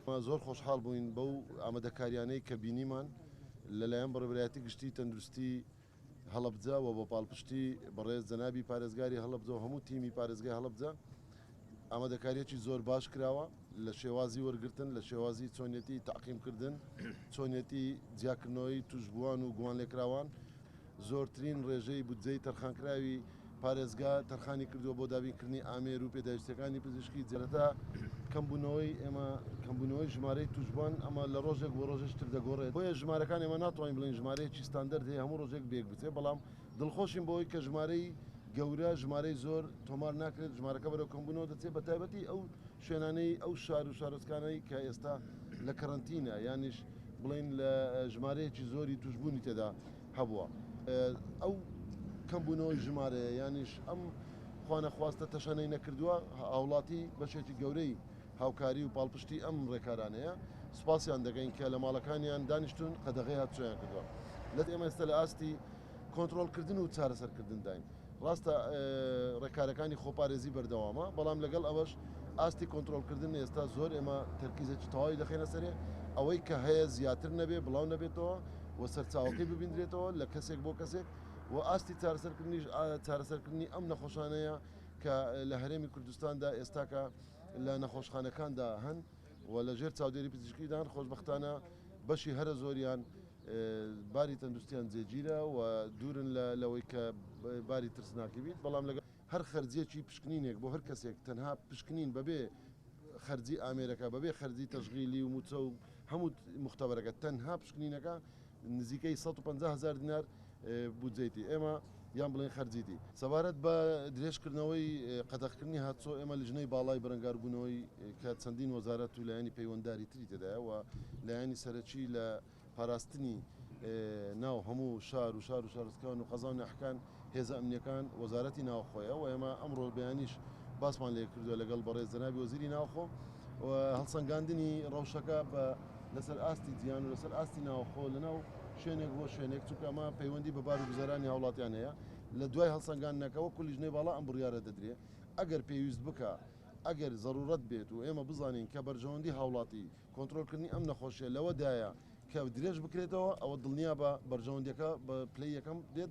زۆر خۆشحاڵ بووین بەو ئامادەکاریانەی کە بینیمان لەلایەن بەڕێوەبەرایەتی گشتی تەندروستی هەڵەبجە و بە پاڵپشتی بەڕێز جەنابی پارێزگاری هەڵەبجە و هەموو تیمی پارێزگای هەڵەبجە ئامادەکاریەکی زۆر باش کراوە لە شێوازی وەرگرتن لە شێوازی چۆنیەتی تاقیمکردن چۆنیەتی جیاکردنەوەی توشبووان و گوان لێکراوان زۆرترین ڕێژەی بودجەی تەرخانکراوی پارێزگا تەرخانی کردووە بۆ دابینکردنی ئامێر و پێداویستەکانی پزیشکی جەرەتا کەمبوونەوەی ئێمە کەمبوونەوەی ژمارەی توشبوان ئەمە لە ڕۆژێک بۆ ڕۆژێشتر دەگۆڕێت بۆیە ژمارەکان ئێمە ناتوانین بڵین ژمارەیەکی ستاندەرد هەیە هەموو ڕۆژێک بێک بچێت بەڵام دڵخۆشین بۆی کە ژمارەی گەورە ژمارەی زۆر تۆمار ناکرێت ژمارەکە بەرەو کەمبوونەوە دەچێت بە تایبەتی ئەو شوێنانەی ئەو شار و شارۆچکانەی کە ئێستا لە کەرنتینە یانیش بڵین لە ژمارەیەکی زۆری توشبوونی تێدا هەبووە ئەو کەمبوونەوەی ژمارەیە یانیش ئەم خوانەخواستە تەشەنەی نەکردووە هاوڵاتی بەشێکی گەورەی هاوکاری و پاڵپشتی ئەم ڕێکارانەیە سوپاسیان دەگەین کە لە ماڵەکانیان دانیشتون قەدەغی هاتوویان کردووە لەت ئێمە ئێستا لە ئاستی کۆنتترۆلکردن و چارەسەرکردن داین ڕاستە ڕێکارەکانی خۆپارێزی بەردەوامە بەڵام لەگەڵ ئەوەش ئاستی کۆنتترۆلکردن ئێستا زۆر ئێمە تەرکیزێکی تەواوی دەخێنە سەرێ ئەوەی کە هەیە زیاتر نەبێ بڵاو نەبێتەوە و سەرچاوەکەی ببیندرێتەوە لە کەسێک بۆ کەسێک و ئاستی چارەسەرکردنی ئەم نەخۆشانەیە کە لە هەرێمی کوردستاندا ئێستاکە لە نەخۆشخانەکاندا هەن و لە ژێر چاودێری پزیشکیدان خۆشببختانە بەشی هەرە زۆریان باری تەندروستیان جێگیرە و دوورن لەوەی کە باری ترسناکی بیت بەڵام لەگە هەر خەرجیەکی پشکنینێک بۆ هەر کەسێک تەنها پشکنین بەبێ خەرجی ئامێرەکە بەبێ خەرجی تەشغیلی و موچە و هەموو مختبەرەکە تەنها پشکنینەکە نزیکەی 150,000 دینار بودجەیتی ئێمە یان بڵێن خەرجیتی سەبارەت بە درێژکردنەوەی قەدەغکردنی هاتچۆ ئێمە لژنەی باڵای بەرەنگاربوونەوەی کە چەندین وەزارەت و لایەنی پەیوەندداری تری تێدایە و لایەنی سەرەکی لە پاراستنی ناو هەموو شار و شارستکان و قەزان نەحکان هێزە ئەمنیەکان وەزارەتی ناوخۆیە و ئێمە ئەمڕۆ بەیانیش باسمان لێ کردووە لەگەڵ بەڕێز جەنابی وەزیری ناوخۆ و هەڵسەنگاندنی ڕەوشەکە بە لەسەر ئاستی جیان و لەسەر ئاستی ناوخۆ لەناو شوێنێک بۆ شوێنێک چووکەمە پەیوەندی بە بار و گوزارانی هاوڵاتیان هەیە لە دوای هەڵسەنگاندنەکەەوە کولیژنەی باڵا ئەم بڕیارە دەدرێ ئەگەر پێویست بکە ئەگەر ضرورەت بێت و ئێمە بزانین کە بەرژەوەندی هاوڵاتی کۆنتترۆلکردنی ئەم نەخۆشیە لەوەدایە کە درێژ بکرێتەوە ئەوە دڵنیا بە بەرژەوەندەکە بە پلەی یەکەم دێت